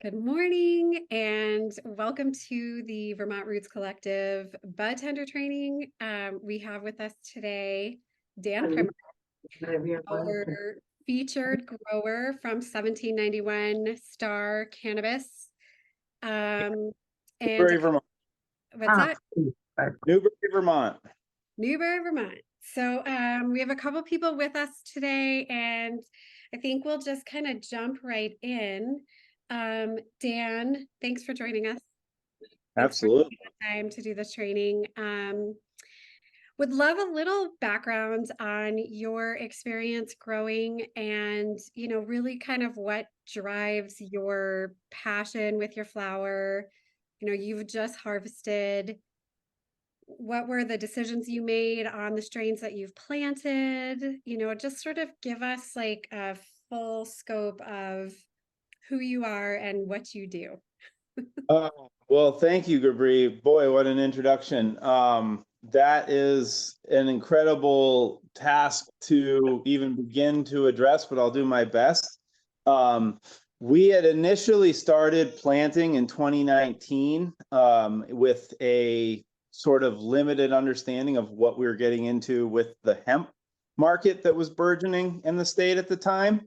Good morning and welcome to the Vermont Roots Collective Bud Tender Training. We have with us today Dan Primmer, our featured grower from 1791, Star Cannabis. And Newbury, Vermont. what's that? Newbury, Vermont. Newbury, Vermont. So we have a couple people with us today, and I think we'll just kind of jump right in. Dan, thanks for joining us. Thanks Absolutely. for taking the time to do this training. Would love a little background on your experience growing and, really kind of what drives your passion with your flower. You've just harvested. What were the decisions you made on the strains that you've planted? Just sort of give us like a full scope of who you are and what you do. Well, thank you, Gabri. Boy, what an introduction. That is an incredible task to even begin to address, but I'll do my best. We had initially started planting in 2019 with a sort of limited understanding of what we were getting into with the hemp market that was burgeoning in the state at the time.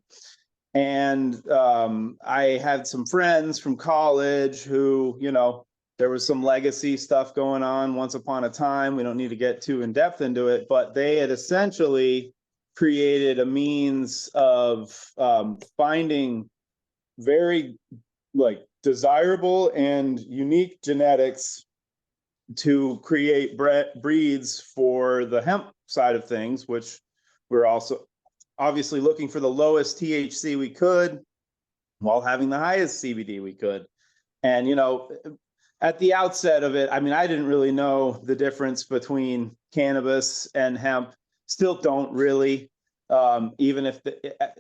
And I had some friends from college who, there was some legacy stuff going on once upon a time. We don't need to get too in depth into it, but they had essentially created a means of finding very desirable and unique genetics to create breeds for the hemp side of things, which we're also obviously looking for the lowest THC we could while having the highest CBD we could. And, at the outset of it, I mean, I didn't really know the difference between cannabis and hemp, still don't really, even if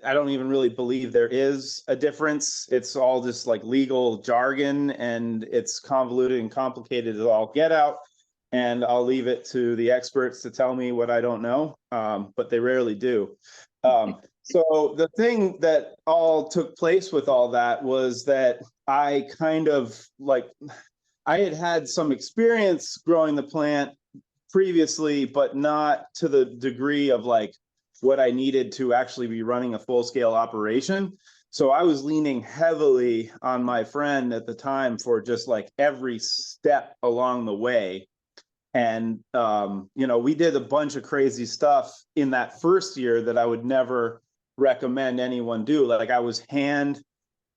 I don't even really believe there is a difference. It's all just like legal jargon and it's convoluted and complicated as all get out. And I'll leave it to the experts to tell me what I don't know, but they rarely do. So the thing that all took place with all that was that I kind of I had some experience growing the plant previously, but not to the degree of what I needed to actually be running a full-scale operation. So I was leaning heavily on my friend at the time for just every step along the way. And, we did a bunch of crazy stuff in that first year that I would never recommend anyone do. I was hand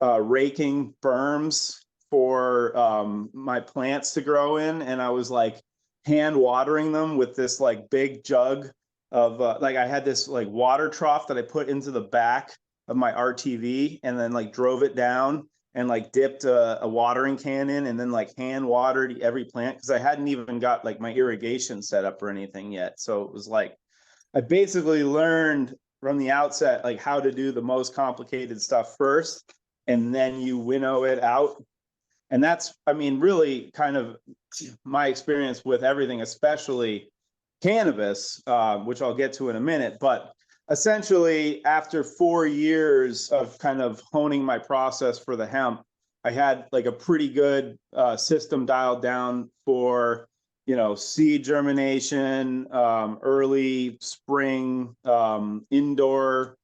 raking berms for my plants to grow in. And I was hand watering them with this big jug of I had this water trough that I put into the back of my RTV and then drove it down and dipped a watering can in and then hand watered every plant because I hadn't even got my irrigation set up or anything yet. So it was I basically learned from the outset how to do the most complicated stuff first, and then you winnow it out. And that's, I mean, really kind of my experience with everything, especially cannabis, which I'll get to in a minute. But essentially, after 4 years of kind of honing my process for the hemp, I had a pretty good system dialed down for, seed germination, early spring, indoor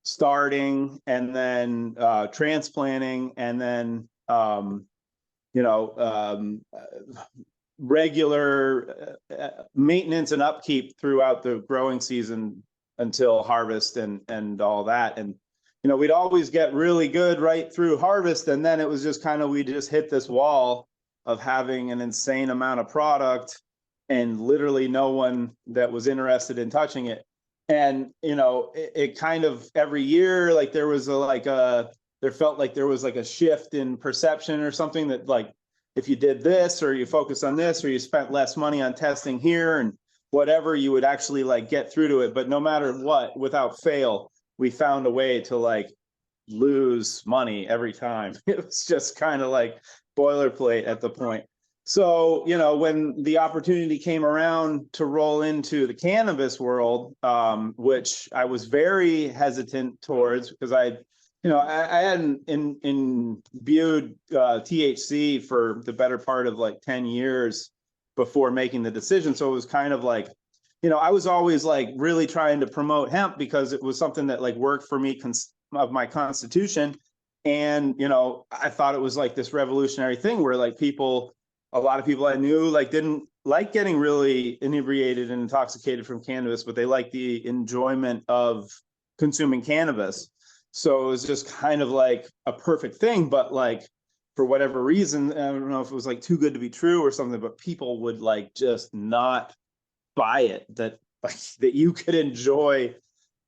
starting, and then transplanting, and then, regular maintenance and upkeep throughout the growing season until harvest and all that. And, we'd always get really good right through harvest. And then it was just we just hit this wall of having an insane amount of product and literally no one that was interested in touching it. And, it kind of every year, there was there felt like there was a shift in perception or something that if you did this or you focus on this or you spent less money on testing here and whatever, you would actually get through to it. But no matter what, without fail, we found a way to lose money every time. It was just kind of boilerplate at the point. So, when the opportunity came around to roll into the cannabis world, which I was very hesitant towards because I I hadn't imbued THC for the better part of like 10 years before making the decision. So it was kind of like, I was always like really trying to promote hemp because it was something that like worked for me of my constitution. And, I thought it was like this revolutionary thing where like a lot of people I knew like didn't like getting really inebriated and intoxicated from cannabis, but they liked the enjoyment of consuming cannabis. So it was just kind of like a perfect thing, but like for whatever reason, I don't know if it was like too good to be true or something, but people would like just not buy it that like that you could enjoy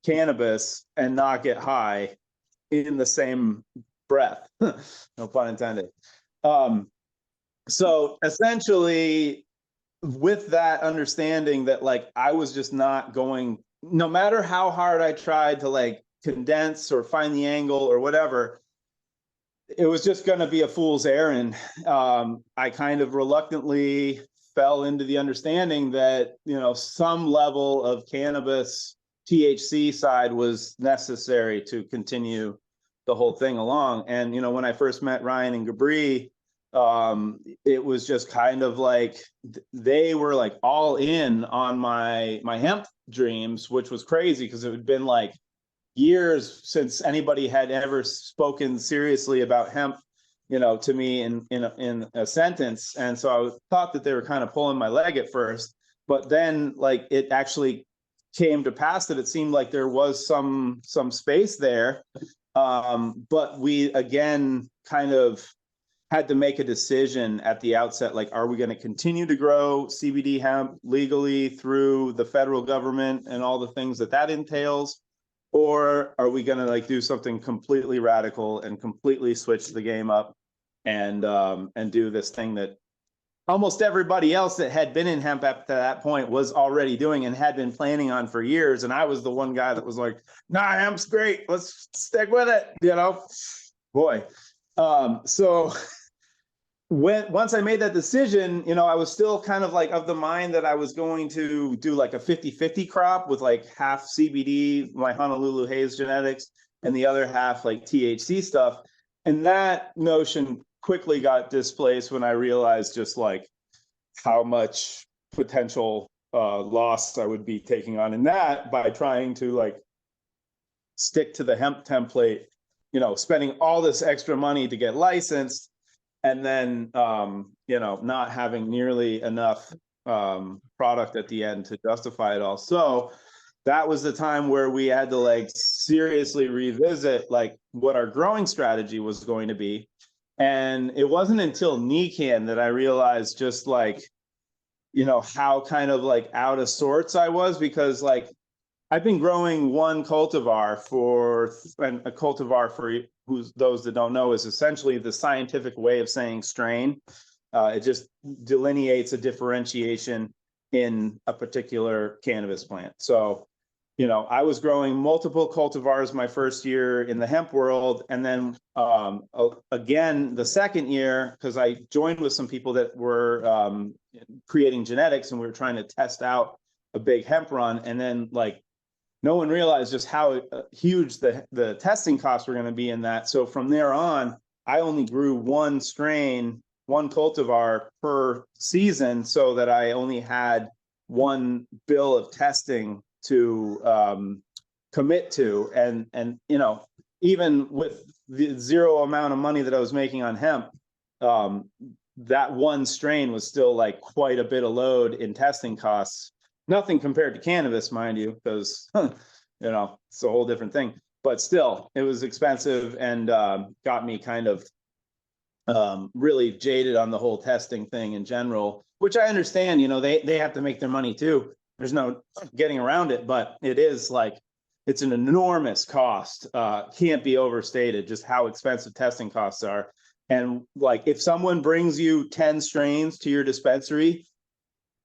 cannabis and not get high in the same breath. No pun intended. Um, so essentially, with that understanding that like I was just not going, no matter how hard I tried to like condense or find the angle or whatever, it was just going to be a fool's errand. I kind of reluctantly fell into the understanding that, some level of cannabis THC side was necessary to continue the whole thing along. And, when I first met Ryan and Gabri, it was just kind of like they were like all in on my hemp dreams, which was crazy because it had been like years since anybody had ever spoken seriously about hemp, to me in a sentence. And so I thought that they were kind of pulling my leg at first, but then like it actually came to pass that it seemed like there was some space there. But we again kind of had to make a decision at the outset, like, are we going to continue to grow CBD hemp legally through the federal government and all the things that entails? Or are we going to like do something completely radical and completely switch the game up and do this thing that almost everybody else that had been in hemp up to that point was already doing and had been planning on for years? And I was the one guy that was like, nah, hemp's great, let's stick with it, boy. So once I made that decision, I was still kind of like of the mind that I was going to do like a 50-50 crop with like half CBD, my Honolulu Haze genetics, and the other half like THC stuff. And that notion quickly got displaced when I realized just like how much potential loss I would be taking on in that by trying to like stick to the hemp template, spending all this extra money to get licensed and then not having nearly enough product at the end to justify it all. So that was the time where we had to like seriously revisit like what our growing strategy was going to be. And it wasn't until NECAN that I realized just like, how kind of like out of sorts I was, because like I've been growing one cultivar and a cultivar for those that don't know is essentially the scientific way of saying strain. It just delineates a differentiation in a particular cannabis plant. So, I was growing multiple cultivars my first year in the hemp world. And then again, the second year, because I joined with some people that were creating genetics and we were trying to test out a big hemp run. And then like, no one realized just how huge the testing costs were going to be in that. So from there on, I only grew one strain, one cultivar per season, so that I only had one bill of testing to commit to. And even with the zero amount of money that I was making on hemp, that one strain was still like quite a bit of load in testing costs. Nothing compared to cannabis, mind you, because it's a whole different thing. But still, it was expensive and got me kind of really jaded on the whole testing thing in general, which I understand. They have to make their money too. There's no getting around it, but it is like it's an enormous cost. Can't be overstated just how expensive testing costs are. And like if someone brings you 10 strains to your dispensary,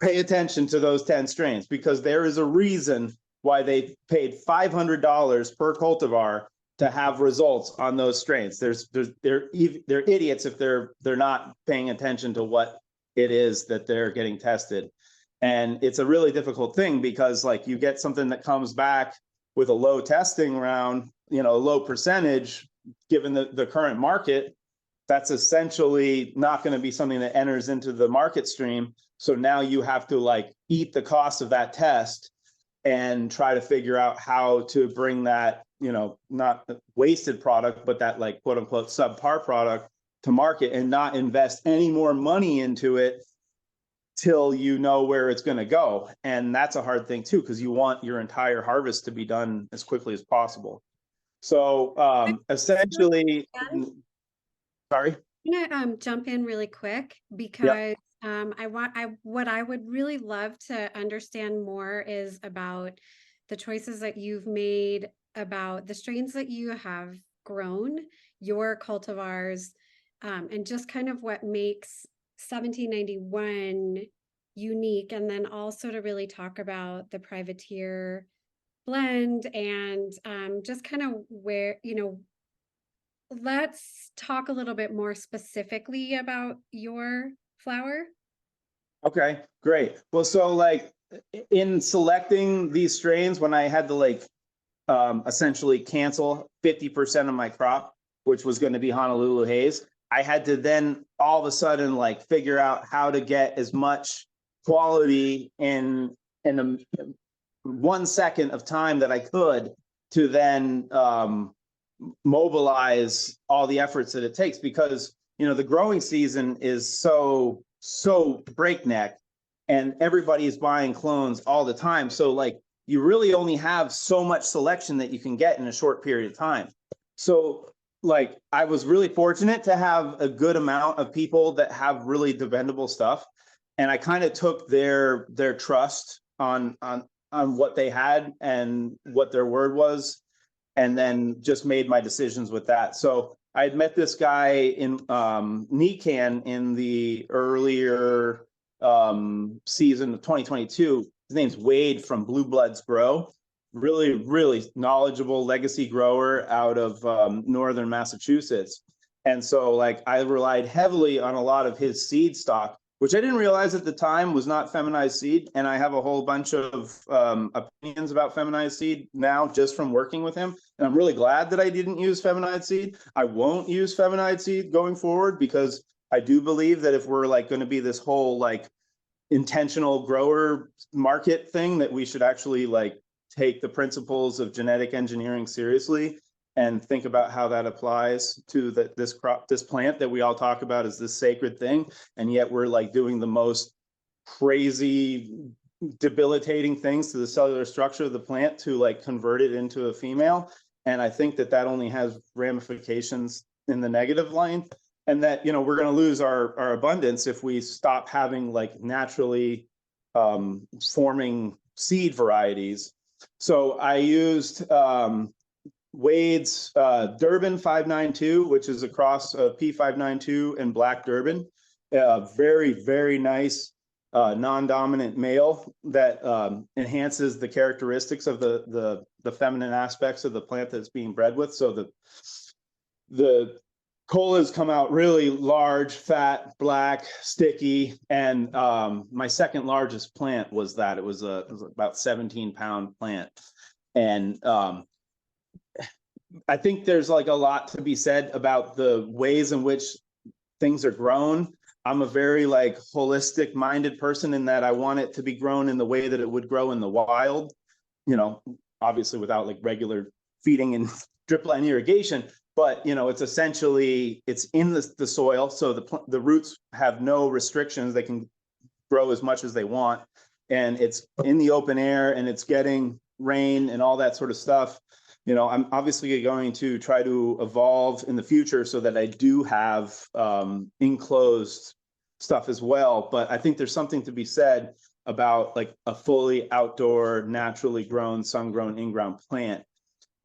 pay attention to those 10 strains, because there is a reason why they paid $500 per cultivar to have results on those strains. They're idiots if they're not paying attention to what it is that they're getting tested. And it's a really difficult thing because like you get something that comes back with a low testing round, a low percentage, given the current market, that's essentially not going to be something that enters into the market stream. So now you have to like eat the cost of that test and try to figure out how to bring that, you know, not wasted product, but that like quote unquote subpar product to market and not invest any more money into it till you know where it's going to go. And that's a hard thing too, because you want your entire harvest to be done as quickly as possible. So essentially, sorry. I'm gonna jump in really quick Yep. because what I would really love to understand more is about the choices that you've made, about the strains that you have grown, your cultivars, and just kind of what makes 1791 unique, and then also to really talk about the privateer blend and just kind of where, let's talk a little bit more specifically about your flower. Okay, great. Well, so like in selecting these strains, when I had to like essentially cancel 50% of my crop, which was going to be Honolulu Haze, I had to then all of a sudden like figure out how to get as much quality in a 1 second of time that I could to then mobilize all the efforts that it takes, because you know the growing season is so breakneck and everybody is buying clones all the time, so like you really only have so much selection that you can get in a short period of time. So like I was really fortunate to have a good amount of people that have really dependable stuff, and I kind of took their trust on what they had and what their word was, and then just made my decisions with that. So I had met this guy in Nican in the earlier season of 2022. His name's Wade from Blue Bloods Grow. Really knowledgeable legacy grower out of northern Massachusetts. And so like I relied heavily on a lot of his seed stock, which I didn't realize at the time was not feminized seed. And I have a whole bunch of opinions about feminized seed now just from working with him. And I'm really glad that I didn't use feminized seed. I won't use feminized seed going forward, because I do believe that if we're like going to be this whole like intentional grower market thing, that we should actually like take the principles of genetic engineering seriously and think about how that applies to this crop, this plant that we all talk about as this sacred thing. And yet we're like doing the most crazy, debilitating things to the cellular structure of the plant to like convert it into a female. And I think that that only has ramifications in the negative line, and that, you know, we're going to lose our abundance if we stop having like naturally forming seed varieties. So I used Wade's Durban 592, which is a cross of P592 and Black Durban. Very nice non-dominant male that enhances the characteristics of the feminine aspects of the plant that's being bred with. So the colas come out really large, fat, black, sticky, and my second largest plant was that. It was about 17-pound plant. And I think there's like a lot to be said about the ways in which things are grown. I'm a very like holistic minded person in that I want it to be grown in the way that it would grow in the wild, you know, obviously without like regular feeding and drip line irrigation. But you know, it's essentially it's in the soil, so the roots have no restrictions; they can grow as much as they want, and it's in the open air, and it's getting rain and all that sort of stuff. You know, I'm obviously going to try to evolve in the future so that I do have enclosed stuff as well. But I think there's something to be said about like a fully outdoor, naturally grown, sun-grown, in-ground plant.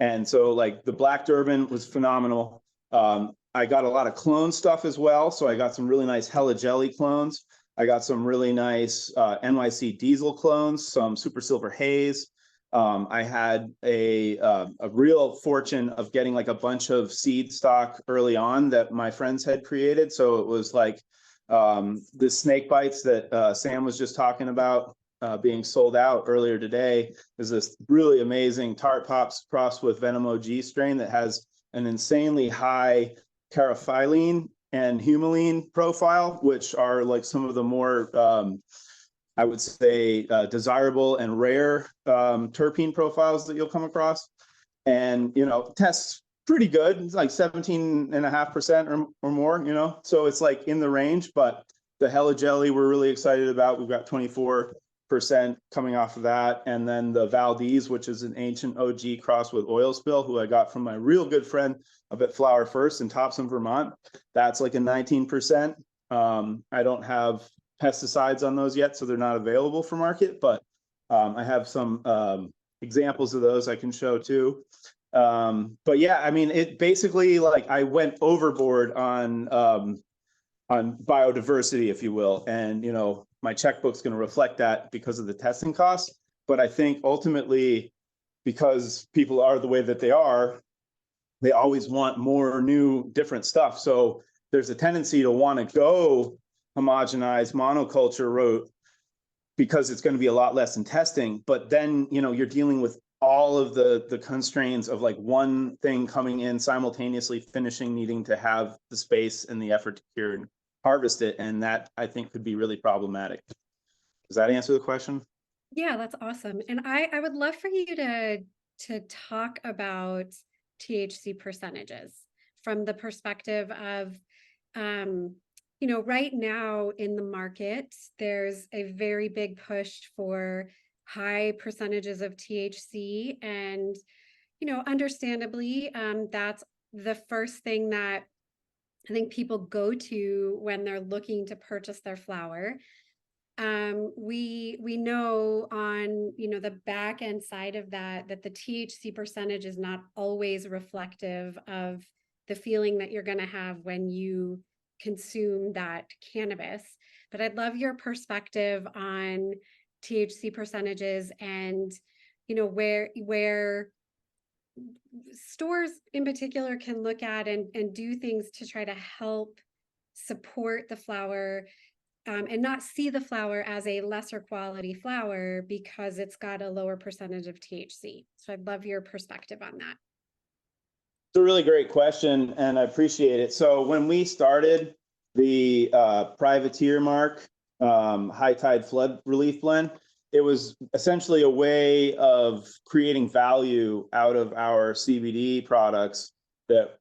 And so like the Black Durban was phenomenal. I got a lot of clone stuff as well. So I got some really nice Hella Jelly clones. I got some really nice NYC Diesel clones, some Super Silver Haze. I had a real fortune of getting like a bunch of seed stock early on that my friends had created. So it was like the snake bites that Sam was just talking about being sold out earlier today. Is this really amazing Tart Pops crossed with Venom OG strain that has an insanely high caryophyllene and humulene profile, which are like some of the more, I would say, desirable and rare terpene profiles that you'll come across. And, tests pretty good. It's like 17.5% or more, so it's like in the range. But the Hella Jelly we're really excited about. We've got 24% coming off of that. And then the Valdez, which is an ancient OG crossed with Oil Spill, who I got from my real good friend up at Flower First in Topsom, Vermont. That's like a 19%. I don't have pesticides on those yet, so they're not available for market, but I have some examples of those I can show too. But yeah, I mean, it basically, like, I went overboard on biodiversity, if you will, and my checkbook's going to reflect that because of the testing costs. But I think ultimately, because people are the way that they are, they always want more new, different stuff. So there's a tendency to want to go homogenized monoculture route because it's going to be a lot less in testing. But then, you're dealing with all of the constraints of like one thing coming in simultaneously, finishing, needing to have the space and the effort to cure and harvest it. And that, I think, could be really problematic. Does that answer the question? Yeah, that's awesome. And I would love for you to talk about THC percentages from the perspective of, right now in the market, there's a very big push for high percentages of THC. And, understandably, that's the first thing that I think people go to when they're looking to purchase their flower. We know on the back end side of that the THC percentage is not always reflective of the feeling that you're going to have when you consume that cannabis. But I'd love your perspective on THC percentages and where stores in particular can look at and do things to try to help support the flower, and not see the flower as a lesser quality flower because it's got a lower percentage of THC. So I'd love your perspective on that. It's a really great question, and I appreciate it. So when we started the Privateer Mark High Tide Flood Relief Blend, it was essentially a way of creating value out of our CBD products that,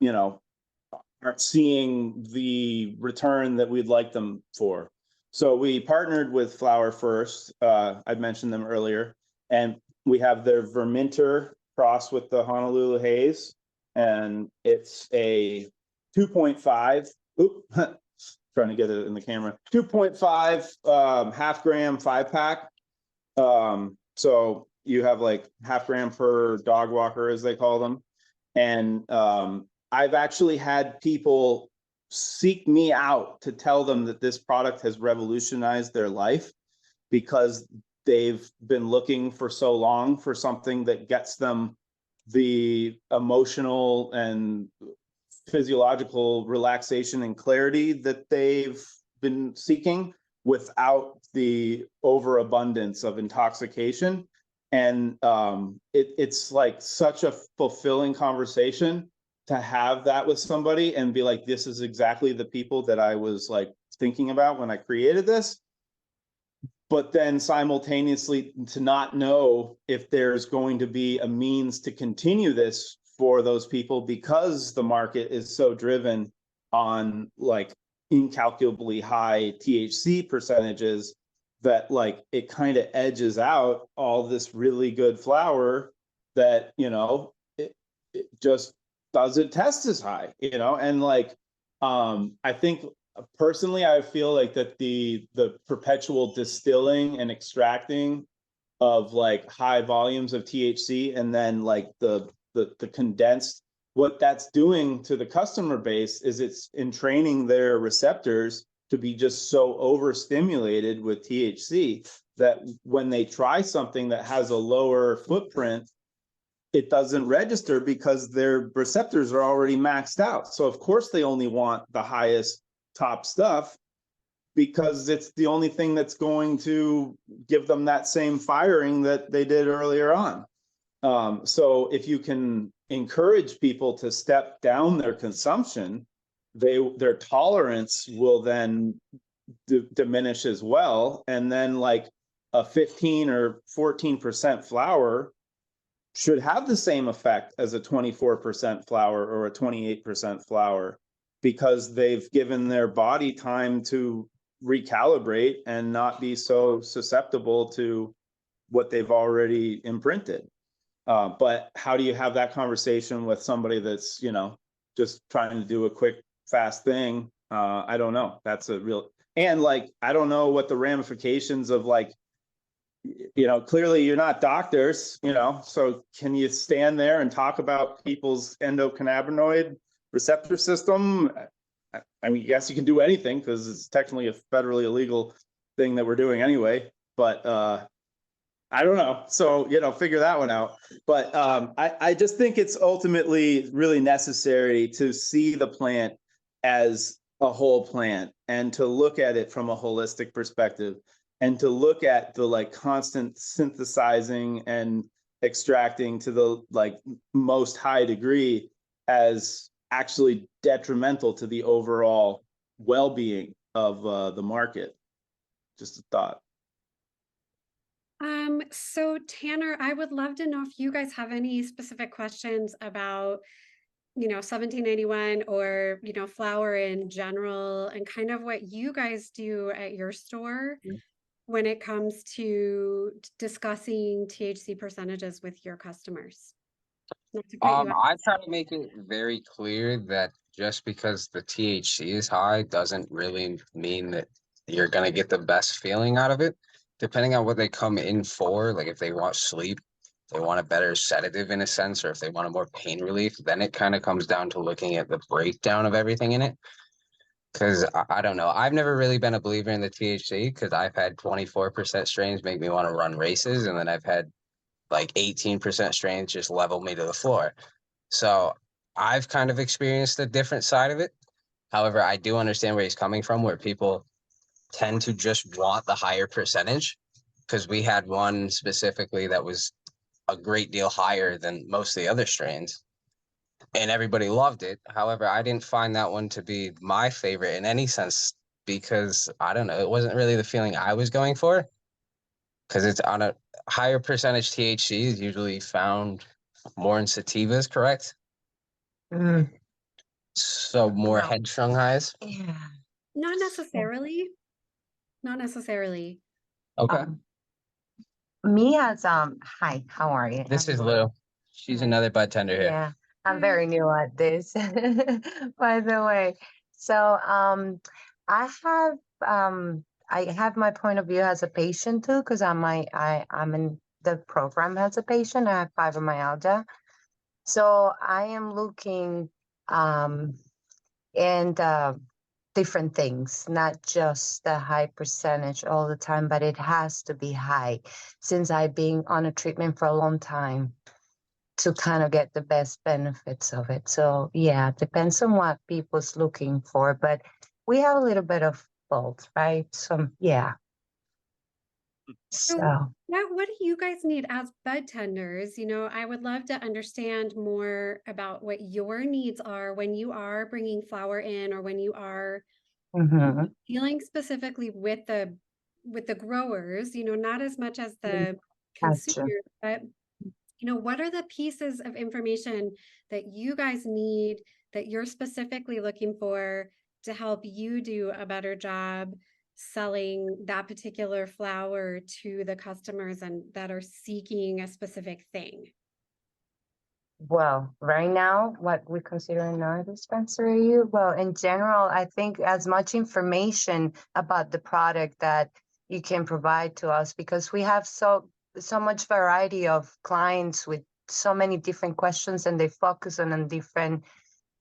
aren't seeing the return that we'd like them for. So we partnered with Flower First. I mentioned them earlier, and we have their Verminter crossed with the Honolulu Haze, and it's a 2.5. Trying to get it in the camera. 2.5 half gram 5-pack. So you have like half gram per dog walker, as they call them, and I've actually had people seek me out to tell them that this product has revolutionized their life because they've been looking for so long for something that gets them the emotional and physiological relaxation and clarity that they've been seeking without the overabundance of intoxication. And it's like such a fulfilling conversation to have that with somebody and be like, this is exactly the people that I was like thinking about when I created this. But then simultaneously to not know if there's going to be a means to continue this for those people because the market is so driven on like incalculably high THC percentages that like it kind of edges out all this really good flower that, it just doesn't test as high, and like, I think personally, I feel like that the perpetual distilling and extracting of like high volumes of THC and then like the condensed, what that's doing to the customer base is it's entraining their receptors to be just so overstimulated with THC that when they try something that has a lower footprint, it doesn't register because their receptors are already maxed out. So of course they only want the highest top stuff because it's the only thing that's going to give them that same firing that they did earlier on. So if you can encourage people to step down their consumption, their tolerance will then diminish as well. And then like a 15 or 14% flower should have the same effect as a 24% flower or a 28% flower, because they've given their body time to recalibrate and not be so susceptible to what they've already imprinted. But how do you have that conversation with somebody that's, just trying to do a quick, fast thing? I don't know. That's a real, and like, I don't know what the ramifications of like, clearly you're not doctors, so can you stand there and talk about people's endocannabinoid receptor system? I mean, yes, you can do anything because it's technically a federally illegal thing that we're doing anyway, but I don't know. So, figure that one out. But I just think it's ultimately really necessary to see the plant as a whole plant and to look at it from a holistic perspective and to look at the like constant synthesizing and extracting to the like most high degree as actually detrimental to the overall well-being of the market. Just a thought. So Tanner, I would love to know if you guys have any specific questions about, 1791 or, flower in general and kind of what you guys do at your store when it comes to discussing THC percentages with your customers. Not to cut you off. I try to make it very clear that just because the THC is high doesn't really mean that you're gonna get the best feeling out of it. Depending on what they come in for, like if they want sleep, they want a better sedative in a sense, or if they want a more pain relief, then it kind of comes down to looking at the breakdown of everything in it. Because I don't know, I've never really been a believer in the THC because I've had 24% strains make me want to run races, and then I've had like 18% strains just level me to the floor. So I've kind of experienced a different side of it. However, I do understand where he's coming from, where people tend to just want the higher percentage. Because we had one specifically that was a great deal higher than most of the other strains, and everybody loved it. However, I didn't find that one to be my favorite in any sense because I don't know, it wasn't really the feeling I was going for. Because it's on a higher percentage THC is usually found more in sativas, correct? Mm, So more no. headstrong highs. Yeah. Not necessarily. Not necessarily. Okay. Me as hi, how are you? This is everyone? Lou. She's Hi. another bud tender here. Yeah, I'm Hi. very new at this, by the way. So I have my point of view as a patient too, because I'm in the program as a patient. I have fibromyalgia. So I am looking um and different things, not just the high percentage all the time, but it has to be high since I've been on a treatment for a long time to kind of get the best benefits of it. So yeah, depends on what people's looking for, but we have a little bit of both, right? Yeah. So, So what do you guys need as bud tenders? I would love to understand more about what your needs are when you are bringing flower in or when you are mhm. dealing specifically with the growers, not as much as the Gotcha. consumers, but what are the pieces of information that you guys need that you're specifically looking for to help you do a better job selling that particular flower to the customers and that are seeking a specific thing? Well, right now, what we consider in our dispensary, well, in general, I think as much information about the product that you can provide to us because we have so much variety of clients with so many different questions and they focus on different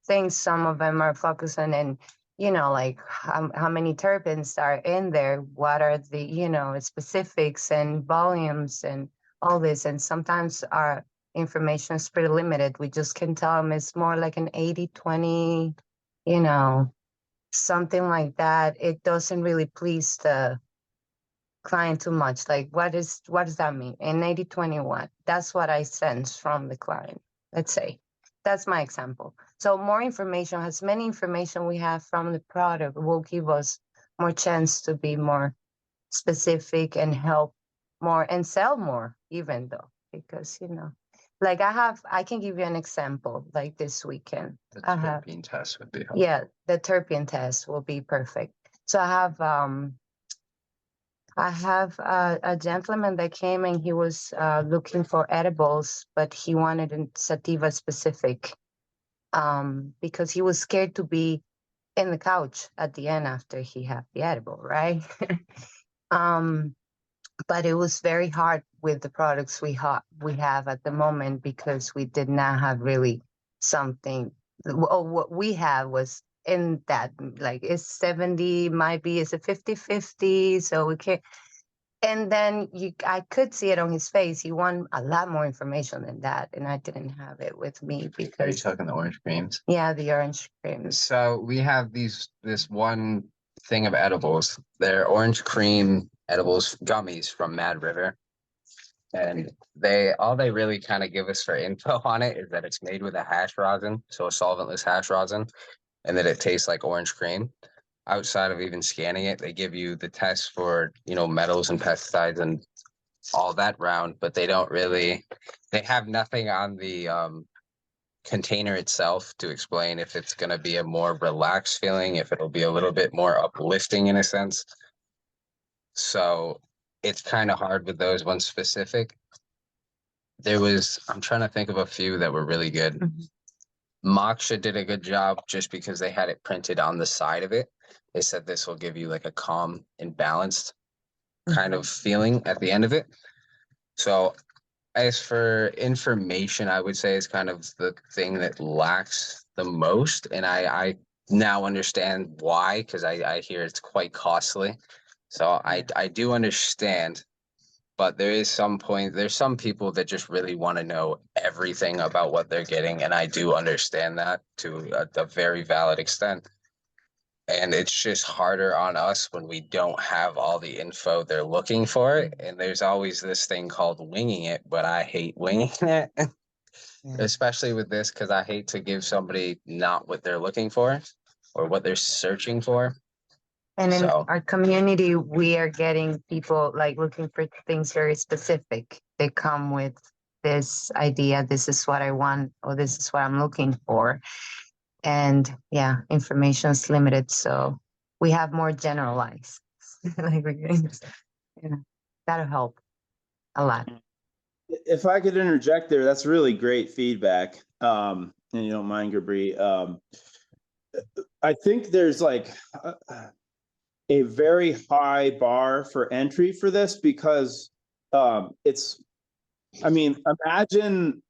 things. Some of them are focusing in, like how many terpenes are in there, what are the, specifics and volumes and all this. And sometimes our information is pretty limited. We just can tell them it's more like an 80-20, you know, something like that. It doesn't really please the client too much. Like, what does that mean? An 80-20 what? That's what I sense from the client, let's say. That's my example. So more information, as many information we have from the product will give us more chance to be more specific and help more and sell more even though, because, like I can give you an example, like this weekend. The I have, terpene test would be helpful. yeah, the terpene test will be perfect. So I have a gentleman that came and he was looking for edibles, but he wanted a sativa specific because he was scared to be in the couch at the end after he had the edible, right? um, but it was very hard with the products we have at the moment because we did not have really something. What we have was in that, like, it's 70, might be, it's a 50-50, so we can't. And then I could see it on his face. He wanted a lot more information than that, and I didn't have it with me Are you because, talking the orange creams? yeah, the orange creams. So we have this one thing of edibles. They're orange cream edibles gummies from Mad River. And all they really kind of give us for info on it is that it's made with a hash rosin, so a solventless hash rosin, and that it tastes like orange cream. Outside of even scanning it, they give you the test for, metals and pesticides and all that round, but they have nothing on the container itself to explain if it's going to be a more relaxed feeling, if it'll be a little bit more uplifting in a sense. So it's kind of hard with those ones specific. I'm trying to think of a few that were really good. Moksha did a good job just because they had it printed on the side of it. They said this will give you like a calm and balanced kind of feeling at the end of it. So as for information, I would say is kind of the thing that lacks the most. And I now understand why, because I hear it's quite costly. So I do understand, but there's some people that just really want to know everything about what they're getting. And I do understand that to a very valid extent. And it's just harder on us when we don't have all the info they're looking for. And there's always this thing called winging it, but I hate winging it, especially with this, because I hate to give somebody not what they're looking for or what they're searching for. And in our community, we are getting people like looking for things very specific. They come with this idea, this is what I want, or this is what I'm looking for. And yeah, information is limited, so we have more generalized. Like that'll help a lot. If I could interject there, that's really great feedback. And you don't mind, Gabri. I think there's like a very high bar for entry for this because imagine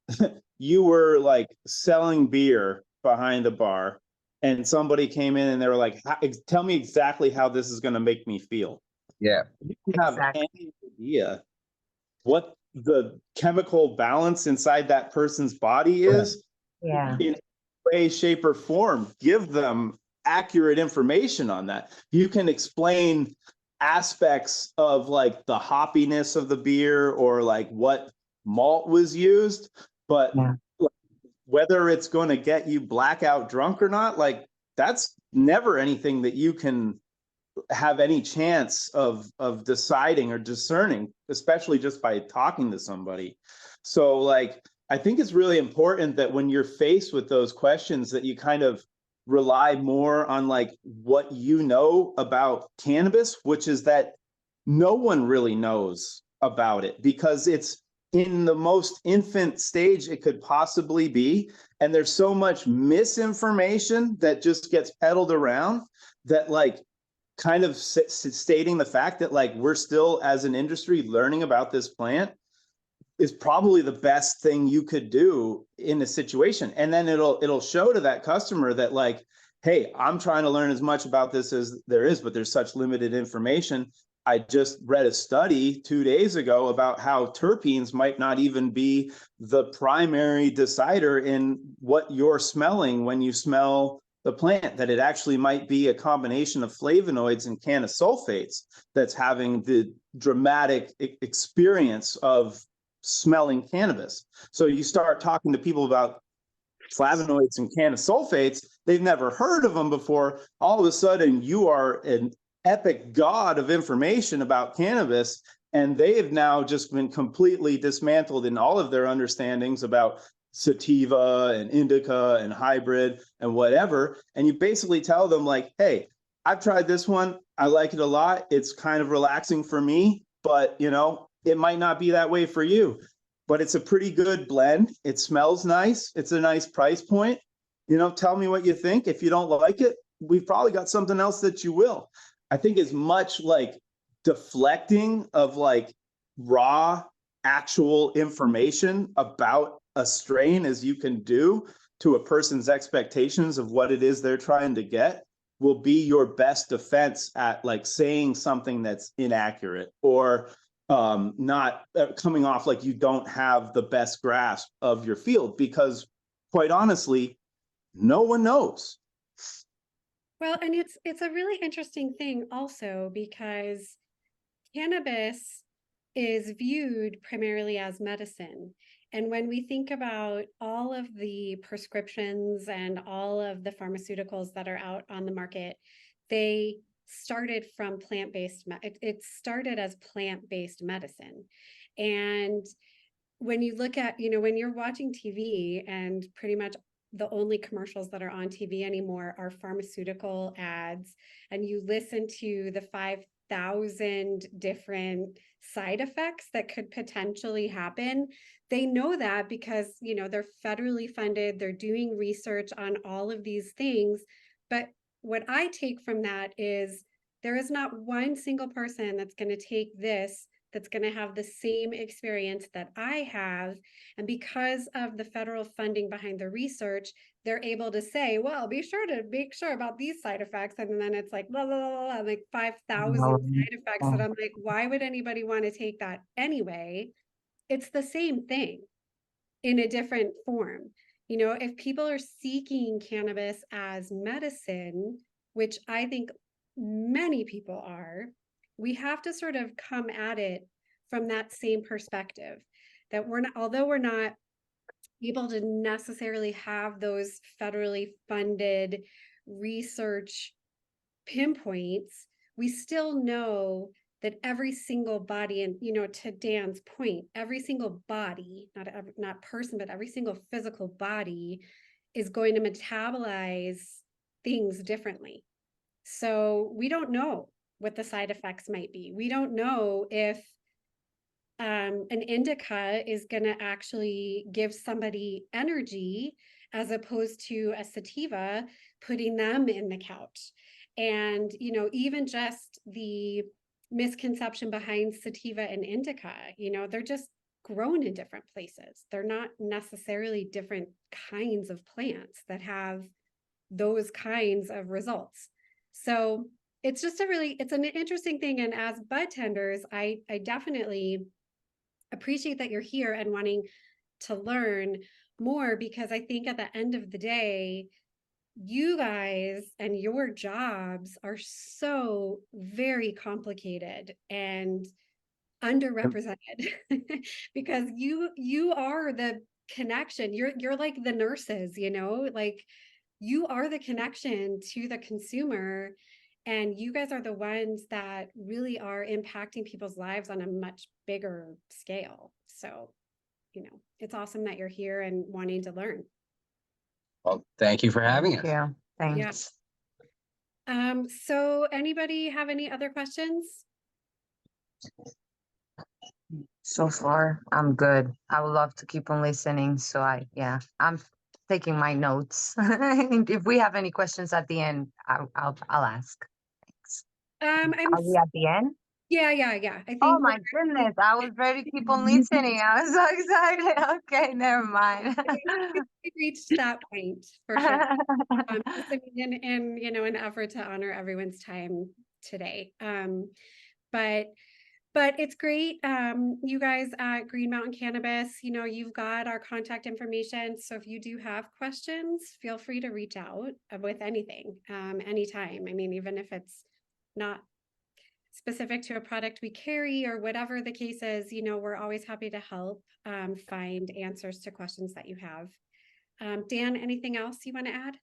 you were like selling beer behind a bar and somebody came in and they were like, tell me exactly how this is going to make me feel. Yeah. You don't have any idea what the chemical balance inside that person's body is. Yeah. In way, shape, or form. Give them accurate information on that. You can explain aspects of like the hoppiness of the beer or like what malt was used, but whether it's going to get you blackout drunk or not, like that's never anything that you can have any chance of deciding or discerning, especially just by talking to somebody. So like, I think it's really important that when you're faced with those questions that you kind of rely more on like what you know about cannabis, which is that no one really knows about it because it's in the most infant stage it could possibly be. And there's so much misinformation that just gets peddled around that like kind of stating the fact that like we're still as an industry learning about this plant is probably the best thing you could do in a situation. And then it'll show to that customer that like, hey, I'm trying to learn as much about this as there is, but there's such limited information. I just read a study 2 days ago about how terpenes might not even be the primary decider in what you're smelling when you smell the plant, that it actually might be a combination of flavonoids and canosulfates that's having the dramatic experience of smelling cannabis. So you start talking to people about flavonoids and canosulfates. They've never heard of them before. All of a sudden, you are an epic god of information about cannabis, and they have now just been completely dismantled in all of their understandings about sativa and indica and hybrid and whatever. And you basically tell them like, hey, I've tried this one. I like it a lot. It's kind of relaxing for me, but you know, it might not be that way for you. But it's a pretty good blend. It smells nice. It's a nice price point. You know, tell me what you think. If you don't like it, we've probably got something else that you will. I think as much like deflecting of like raw actual information about a strain as you can do to a person's expectations of what it is they're trying to get will be your best defense at like saying something that's inaccurate or not coming off like you don't have the best grasp of your field, because quite honestly, no one knows. Well, and it's a really interesting thing also because cannabis is viewed primarily as medicine. And when we think about all of the prescriptions and all of the pharmaceuticals that are out on the market, they started from plant-based, it started as plant-based medicine. And when you look at, you know, when you're watching TV and pretty much the only commercials that are on TV anymore are pharmaceutical ads, and you listen to the 5,000 different side effects that could potentially happen, they know that because, you know, they're federally funded, they're doing research on all of these things. But what I take from that is there is not one single person that's going to take this that's going to have the same experience that I have. And because of the federal funding behind the research, they're able to say, well, be sure to make sure about these side effects. And then it's like, blah, blah, blah, blah, like 5,000 side effects that I'm like, why would anybody want to take that anyway? It's the same thing in a different form. You know, if people are seeking cannabis as medicine, which I think many people are, we have to sort of come at it from that same perspective that we're not, although we're not able to necessarily have those federally funded research pinpoints, we still know that every single body, and you know, to Dan's point, every single body, not person, but every single physical body is going to metabolize things differently. So we don't know what the side effects might be. We don't know if an indica is going to actually give somebody energy as opposed to a sativa putting them in the couch. And, you know, even just the misconception behind sativa and indica, you know, they're just grown in different places. They're not necessarily different kinds of plants that have those kinds of results. So it's just it's an interesting thing. And as bud tenders, I definitely appreciate that you're here and wanting to learn more, because I think at the end of the day, you guys and your jobs are so very complicated and underrepresented because you are the connection. You're like the nurses, you know, like you are the connection to the consumer, and you guys are the ones that really are impacting people's lives on a much bigger scale. So, you know, it's awesome that you're here and wanting to learn. Well, thank you for having us. Yeah, Yeah. thanks. So anybody have any other questions? So far, I'm good. I would love to keep on listening. So I'm taking my notes. And if we have any questions at the end, I'll ask. Thanks. Are we at the end? Yeah. I Oh think my goodness, I was ready to keep on listening. I was so excited. Okay, never mind. we reached that point for sure. Just in you know, an effort to honor everyone's time today. But it's great. You guys at Green Mountain Cannabis, you know, you've got our contact information. So if you do have questions, feel free to reach out with anything, anytime. I mean, even if it's not specific to a product we carry or whatever the case is, you know, we're always happy to help find answers to questions that you have. Dan, anything else you want to add?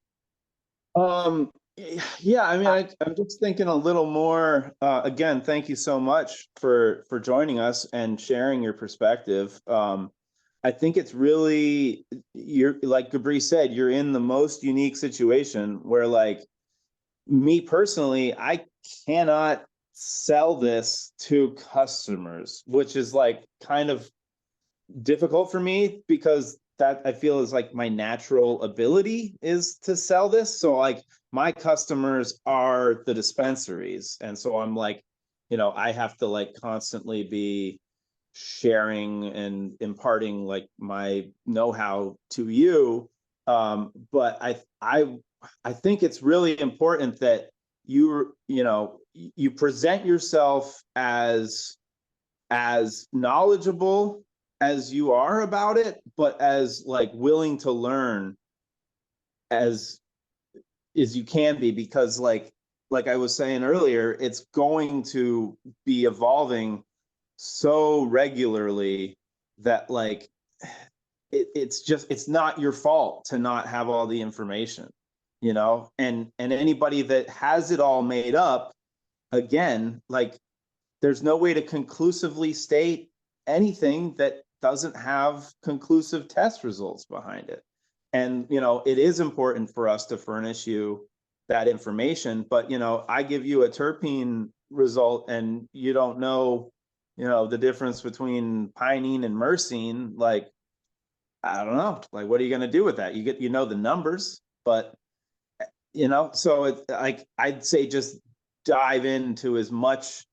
Yeah, I mean, I'm just thinking a little more, again, thank you so much for joining us and sharing your perspective. I think it's really, you're like Gabri said, you're in the most unique situation where, like, me personally, I cannot sell this to customers, which is like kind of difficult for me because that I feel is like my natural ability is to sell this. So like my customers are the dispensaries. And so I'm like, I have to like constantly be sharing and imparting like my know-how to you. But I think it's really important that you present yourself as knowledgeable as you are about it, but as like willing to learn as you can be, because like I was saying earlier, it's going to be evolving so regularly that like it's not your fault to not have all the information, and anybody that has it all made up, again, like there's no way to conclusively state anything that doesn't have conclusive test results behind it. And, it is important for us to furnish you that information, but, I give you a terpene result and you don't know, the difference between pinene and myrcene, like, I don't know, like, what are you going to do with that? The numbers, but, so it's like, I'd say just dive into as much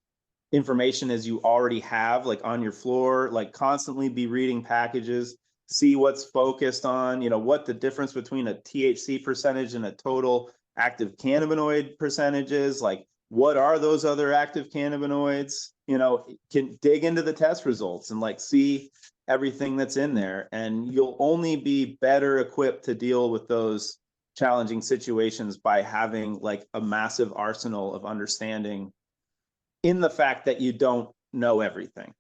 information as you already have, like on your floor, like constantly be reading packages, see what's focused on, what the difference between a THC percentage and a total active cannabinoid percentage is, like what are those other active cannabinoids, can dig into the test results and like see everything that's in there. And you'll only be better equipped to deal with those challenging situations by having like a massive arsenal of understanding in the fact that you don't know everything.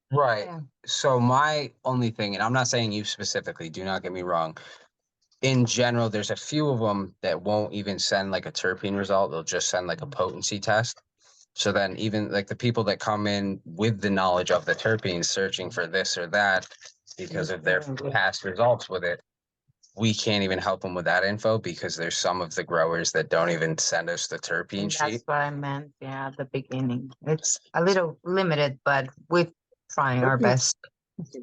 Right. Yeah. So my only thing, and I'm not saying you specifically, do not get me wrong. In general, there's a few of them that won't even send like a terpene result. They'll just send like a potency test. So then even like the people that come in with the knowledge of the terpenes searching for this or that because of their past results with it, we can't even help them with that info because there's some of the growers that don't even send us the terpene And sheet. that's what I meant. Yeah, at the beginning. It's a little limited, but we're trying our best.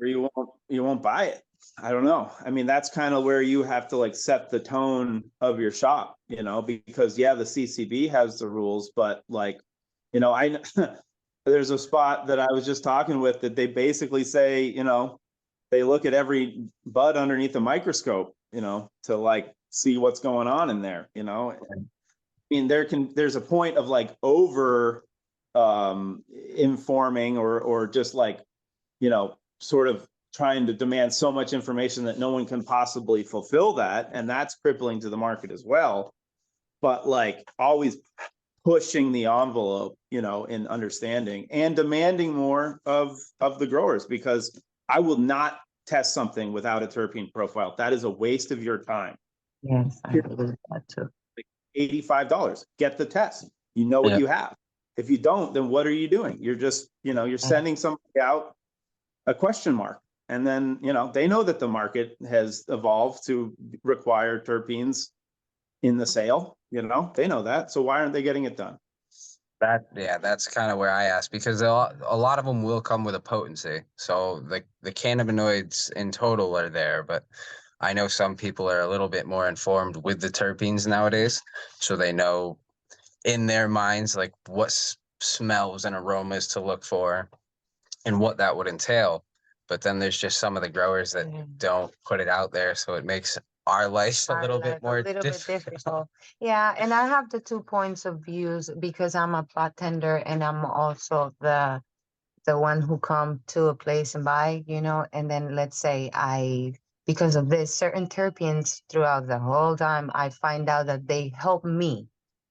Or you won't buy it. I don't know. I mean, that's kind of where you have to like set the tone of your shop, because yeah, the CCB has the rules, but like, I there's a spot that I was just talking with that they basically say, they look at every bud underneath a microscope, to like see what's going on in there, I mean, there's a point of like over informing or just like, sort of trying to demand so much information that no one can possibly fulfill that. And that's crippling to the market as well. But like always pushing the envelope, in understanding and demanding more of the growers, because I will not test something without a terpene profile. That is a waste of your time. Yes, I believe that too. $85. Get the test. You know what you have. If you don't, then what are you doing? You're just, you're sending somebody out a question mark. And then, they know that the market has evolved to require terpenes in the sale, they know that. So why aren't they getting it done? That's kind of where I ask, because a lot of them will come with a potency. So the cannabinoids in total are there, but I know some people are a little bit more informed with the terpenes nowadays. So they know in their minds, like what smells and aromas to look for and what that would entail. But then there's just some of the growers that don't put it out there. So it makes our life a little bit more difficult. Yeah, and I have the 2 points of views because I'm a bartender and I'm also the one who come to a place and buy, and then let's say because of this certain terpenes throughout the whole time, I find out that they help me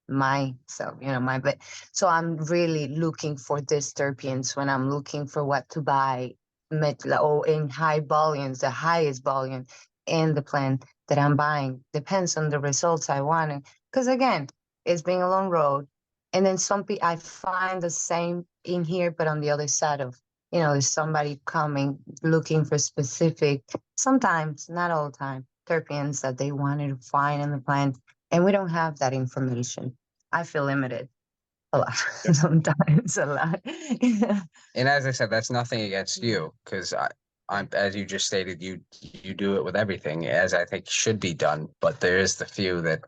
myself, but so I'm really looking for these terpenes when I'm looking for what to buy in high volumes, the highest volume. in the plant that I'm buying. Depends on the results I want. Because again, it's been a long road. And then I find the same in here, but on the other side of, there's somebody coming looking for specific, sometimes, not all the time, terpenes that they wanted to find in the plant. And we don't have that information. I feel limited a lot, sometimes a lot. And as I said, that's nothing against you, because I'm, as you just stated, you do it with everything, as I think should be done. But there is the few that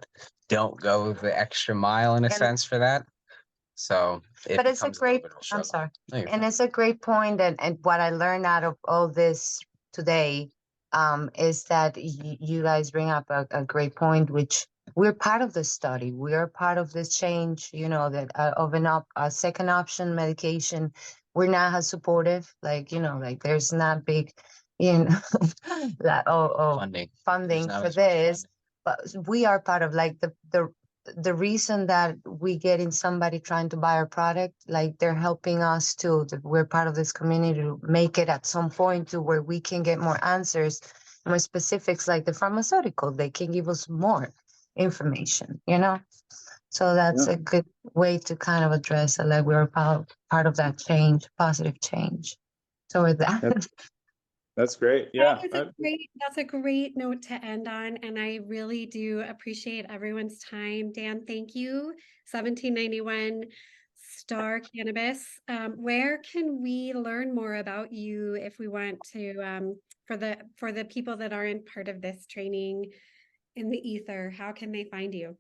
don't go the extra mile in a And- sense for that. So But it's a becomes little great, bit of a I'm struggle. sorry. No, you're And fine. it's a great point, and what I learned out of all this today is that you guys bring up a great point, which we're part of the study. We are part of this change, that of a second option medication. We're not as supportive, like, like there's not big, that Funding. There's funding not for as much this, funding. but we are part of like the reason that we get in somebody trying to buy our product, like they're helping us to, we're part of this community to make it at some point to where we can get more answers, more specifics, like the pharmaceutical, they can give us more information, So that's a good way to kind of address it, like we're part of that change, positive change. So with that. That's great. That Yeah. is that's a great note to end on, and I really do appreciate everyone's time. Dan, thank you. 1791 Star Cannabis. Where can we learn more about you if we want to, for the people that aren't part of this training in the ether? How can they find you?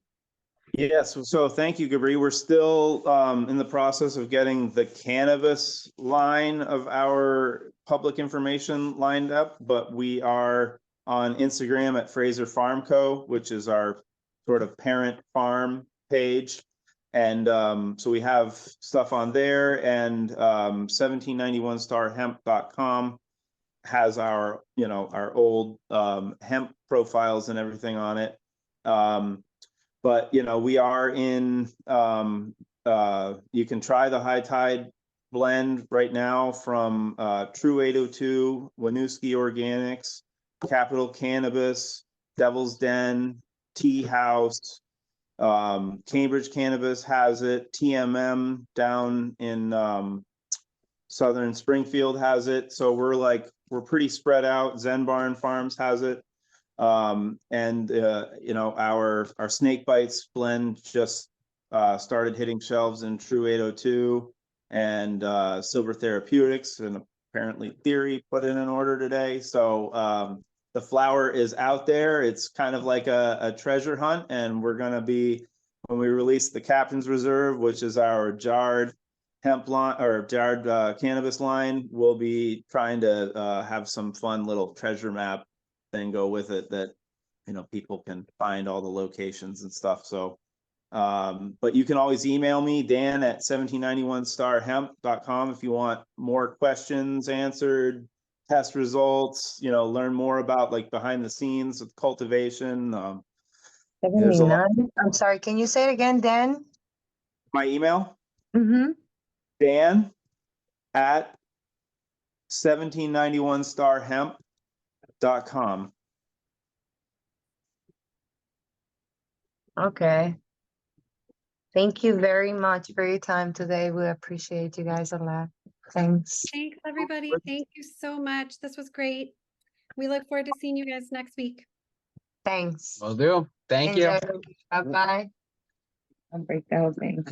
Yes, so thank you, Gabri. We're still in the process of getting the cannabis line of our public information lined up, but we are on Instagram at Fraser Farm Co., which is our sort of parent farm page. And so we have stuff on there, and 1791starhemp.com has our, our old hemp profiles and everything on it. But we are in you can try the High Tide blend right now from True 802, Winooski Organics, Capital Cannabis, Devil's Den, Tea House, Cambridge Cannabis has it, TMM down in Southern Springfield has it. So we're pretty spread out. Zen Barn Farms has it. And our snake bites blend just started hitting shelves in True 802 and Silver Therapeutics, and apparently Theory put in an order today. So the flower is out there. It's kind of like a treasure hunt, and we're going to be, when we release the Captain's Reserve, which is our jarred hemp line or jarred cannabis line, we'll be trying to have some fun little treasure map thing go with it that people can find all the locations and stuff. So but you can always email me, Dan at 1791starhemp.com, if you want more questions answered, test results, learn more about like behind the scenes with cultivation. There's a lot. 79. I'm sorry, can you say it again, Dan? My email, Mm-hmm. Dan at 1791starhemp.com. Okay. Thank you very much for your time today. We appreciate you guys a lot. Thanks. Thanks, everybody. Thank you so much. This was great. We look forward to seeing you guys next week. Thanks. Will do. Thank you. Enjoy. Bye-bye. I'll break the whole thing.